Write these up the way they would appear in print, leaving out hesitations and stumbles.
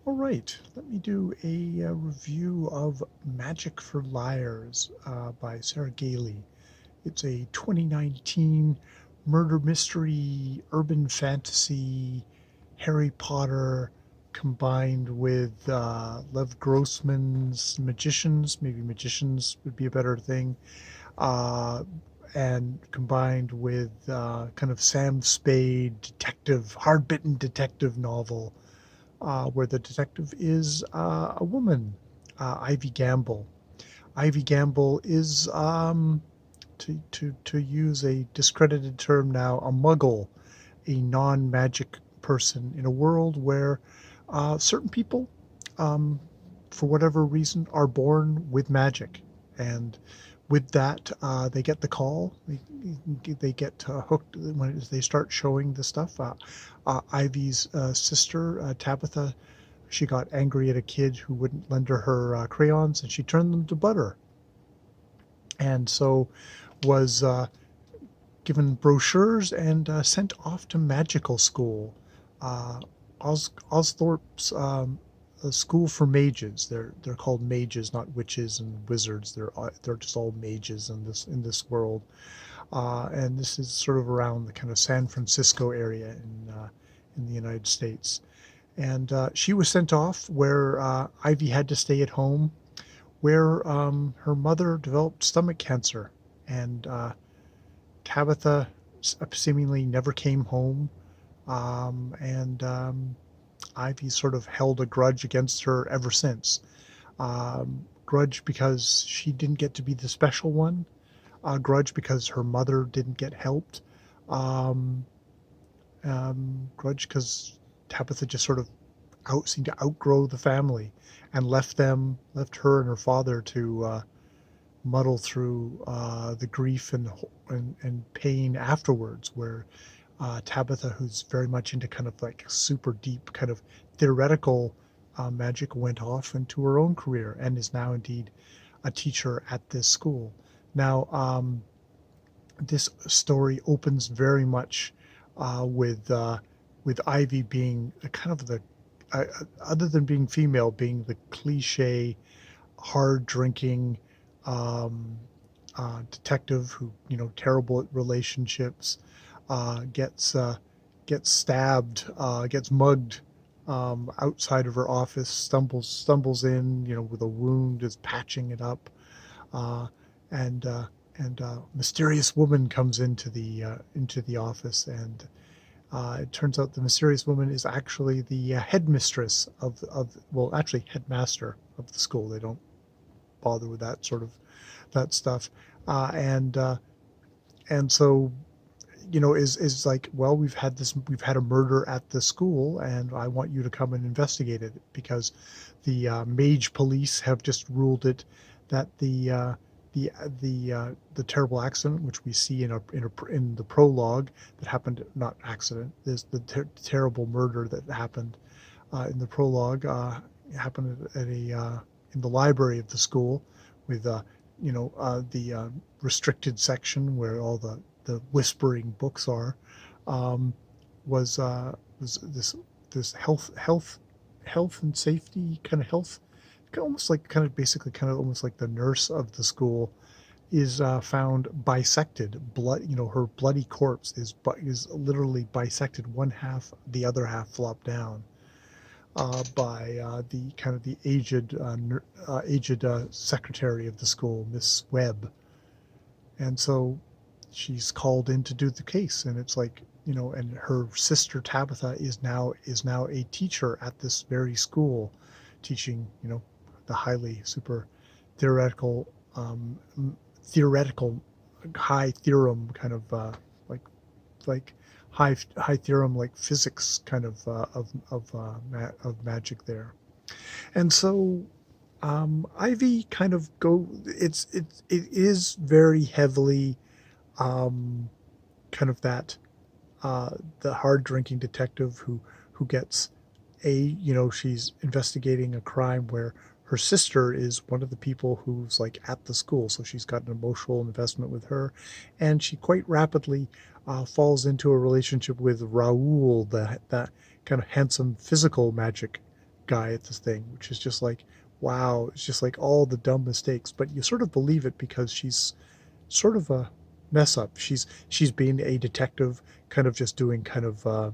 All right, let me do a review of Magic for Liars by Sarah Gailey. It's a 2019 murder mystery, urban fantasy, Harry Potter combined with Lev Grossman's Magicians. Maybe Magicians would be a better thing. Uh, and combined with kind of Sam Spade detective, hard-bitten detective novel where the detective is a woman, Ivy Gamble. Ivy Gamble is, to use a discredited term now, a muggle, a non magic person in a world where certain people, um, for whatever reason, are born with magic. And with that, they get the call. They get hooked when they start showing the stuff. Ivy's sister, Tabitha, she got angry at a kid who wouldn't lend her crayons, and she turned them to butter. And so was given brochures and sent off to magical school. Uh, Osthorpe's a school for mages. They're called mages, not witches and wizards. They're just all mages in this world. And this is sort of around the kind of San Francisco area in the United States. And she was sent off where Ivy had to stay at home, where her mother developed stomach cancer, and Tabitha seemingly never came home, and Ivy sort of held a grudge against her ever since. Grudge because she didn't get to be the special one. Grudge because her mother didn't get helped. Um, Grudge because Tabitha just sort of seemed to outgrow the family and left her and her father to muddle through the grief and pain afterwards, where Tabitha, who's very much into kind of like super deep kind of theoretical magic, went off into her own career and is now indeed a teacher at this school. Now, this story opens very much with Ivy being kind of the uh, other than being female, being the cliche hard drinking um, detective who, terrible at relationships, gets gets stabbed, gets mugged outside of her office, stumbles in, with a wound, is patching it up, uh, and mysterious woman comes into the office, and it turns out the mysterious woman is actually the headmistress well, actually headmaster of the school. They don't bother with that stuff, and so is like, well, we've had a murder at the school, and I want you to come and investigate it because the mage police have just ruled it that the the terrible accident which we see in the prologue that happened, not accident, is the terrible murder that happened in the prologue, happened at a in the library of the school with the restricted section where all the whispering books are, um, was this health and safety kind of health, almost like kind of basically kind of almost like the nurse of the school is found bisected. Blood, her bloody corpse is literally bisected, one half, the other half flopped down by the kind of the aged secretary of the school, Miss Webb. And so she's called in to do the case, and it's like, and her sister Tabitha is now a teacher at this very school, teaching, the highly super theoretical um, theoretical high theorem kind of like like high theorem, like physics kind of magic there. And so Ivy kind of it is very heavily um, kind of that the hard drinking detective who gets she's investigating a crime where her sister is one of the people who's like at the school, so she's got an emotional investment with her, and she quite rapidly falls into a relationship with Raoul, that kind of handsome physical magic guy at this thing, which is just like, wow, it's just like all the dumb mistakes, but you sort of believe it because she's sort of a mess up. She's being a detective, kind of just doing kind of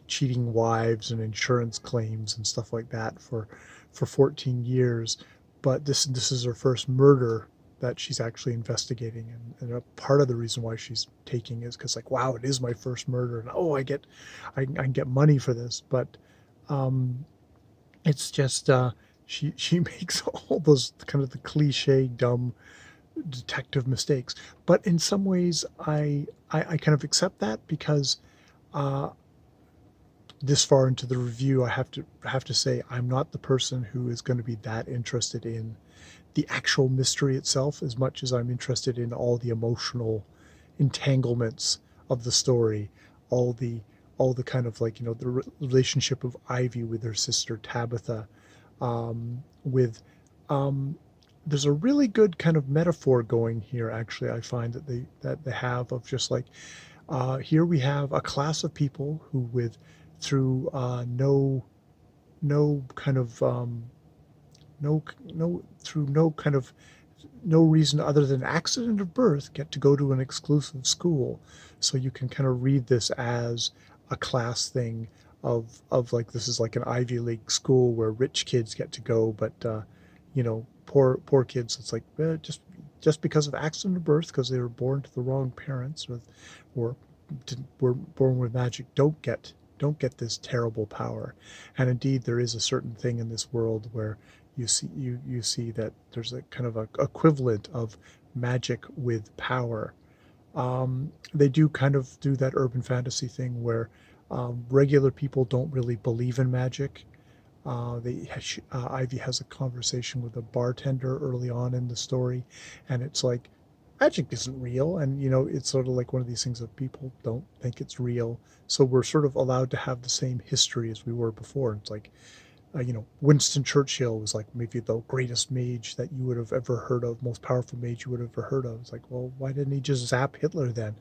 cheating wives and insurance claims and stuff like that for 14 years. But this is her first murder that she's actually investigating, and a part of the reason why she's taking is because like, wow, it is my first murder, and oh, I can get money for this. But um, it's just she makes all those kind of the cliche dumb detective mistakes. But in some ways, I kind of accept that because uh, this far into the review, I have to say I'm not the person who is going to be that interested in the actual mystery itself as much as I'm interested in all the emotional entanglements of the story, all the all the kind of like the relationship of Ivy with her sister Tabitha, with there's a really good kind of metaphor going here. Actually, I find that they have of just like here we have a class of people who with through no kind of no no through no kind of no reason other than accident of birth get to go to an exclusive school. So you can kind of read this as a class thing of like this is like an Ivy League school where rich kids get to go, but poor kids. It's like just because of accident of birth, because they were born to the wrong parents, or were born with magic, don't get this terrible power. And indeed, there is a certain thing in this world where you see that there's a kind of a equivalent of magic with power. They do kind of do that urban fantasy thing where regular people don't really believe in magic. Ivy has a conversation with a bartender early on in the story, and it's like magic isn't real, and it's sort of like one of these things that people don't think it's real. So we're sort of allowed to have the same history as we were before. It's like Winston Churchill was like maybe the greatest mage that you would have ever heard of, most powerful mage you would have ever heard of. It's like, well, why didn't he just zap Hitler then?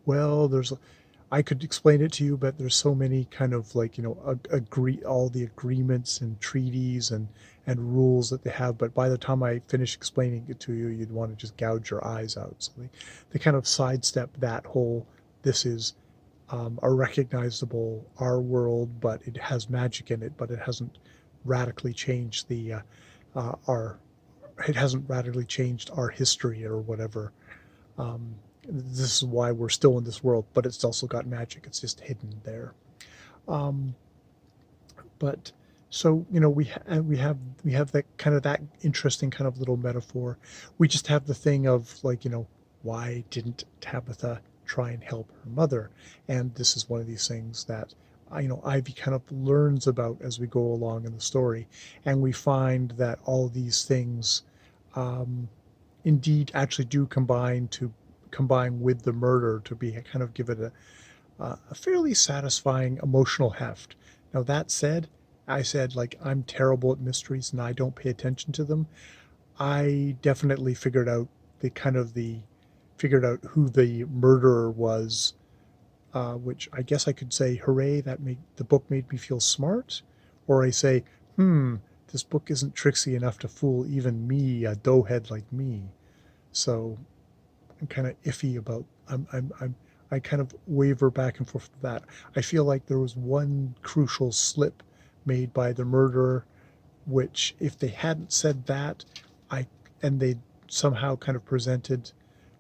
Well, I could explain it to you, but there's so many kind of like, agree all the agreements and treaties and rules that they have. But by the time I finish explaining it to you, you'd want to just gouge your eyes out. So they kind of sidestep that whole, this is a recognizable our world, but it has magic in it, but it hasn't radically changed our it hasn't radically changed our history or whatever. This is why we're still in this world, but it's also got magic. It's just hidden there. Um, but so we have that kind of that interesting kind of little metaphor. We just have the thing of like why didn't Tabitha try and help her mother? And this is one of these things that Ivy kind of learns about as we go along in the story, and we find that all these things um, indeed actually do combine with the murder to be kind of give it a fairly satisfying emotional heft. Now that said, I said like I'm terrible at mysteries and I don't pay attention to them. I definitely figured out who the murderer was, which I guess I could say, hooray, the book made me feel smart, or I say, this book isn't tricksy enough to fool even me, a doughhead like me. So I'm kind of iffy about. I kind of waver back and forth with that. I feel like there was one crucial slip made by the murderer, which if they hadn't said that, and they somehow kind of presented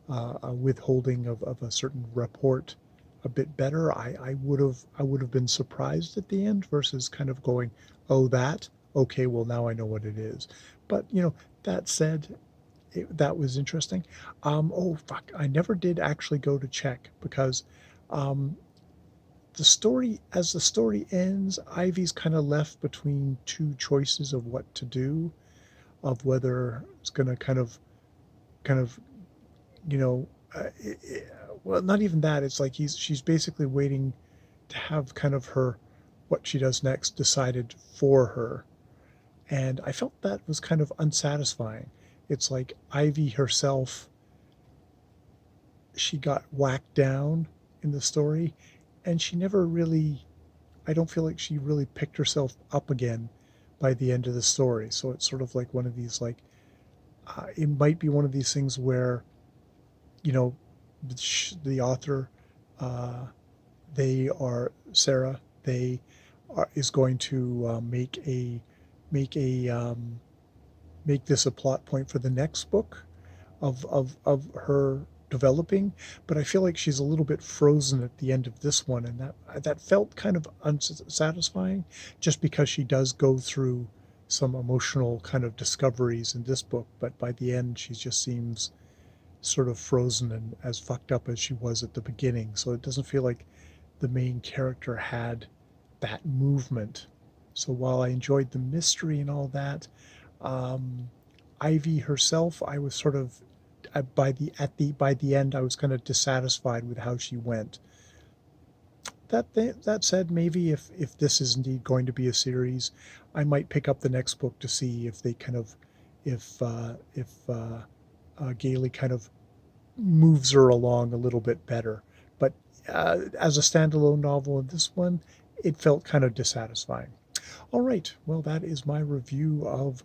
a withholding of a certain report a bit better, I would have been surprised at the end versus kind of going, oh, that okay, well now I know what it is. But that said, that was interesting. Oh fuck, I never did actually go to check because um, as the story ends, Ivy's kind of left between two choices of what to do, of whether it's going to kind of you know, well, not even that. It's like she's basically waiting to have kind of her what she does next decided for her, and I felt that was kind of unsatisfying. It's like Ivy herself, she got whacked down in the story, and she never really. I don't feel like she really picked herself up again by the end of the story. So it's sort of like one of these, like, it might be one of these things where, you know, the author, uh, they are Sarah. They are, is going to make a make this a plot point for the next book of her developing, but I feel like she's a little bit frozen at the end of this one, and that felt kind of unsatisfying, just because she does go through some emotional kind of discoveries in this book, but by the end she just seems sort of frozen and as fucked up as she was at the beginning. So it doesn't feel like the main character had that movement. So while I enjoyed the mystery and all that, um, Ivy herself, I was sort of by the end, I was kind of dissatisfied with how she went. That said, maybe if this is indeed going to be a series, I might pick up the next book to see if they kind of if Gailey kind of moves her along a little bit better. But as a standalone novel in this one, it felt kind of dissatisfying. All right, well, that is my review of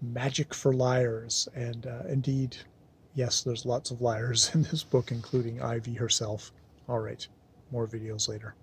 Magic for Liars. And indeed, yes, there's lots of liars in this book, including Ivy herself. All right, more videos later.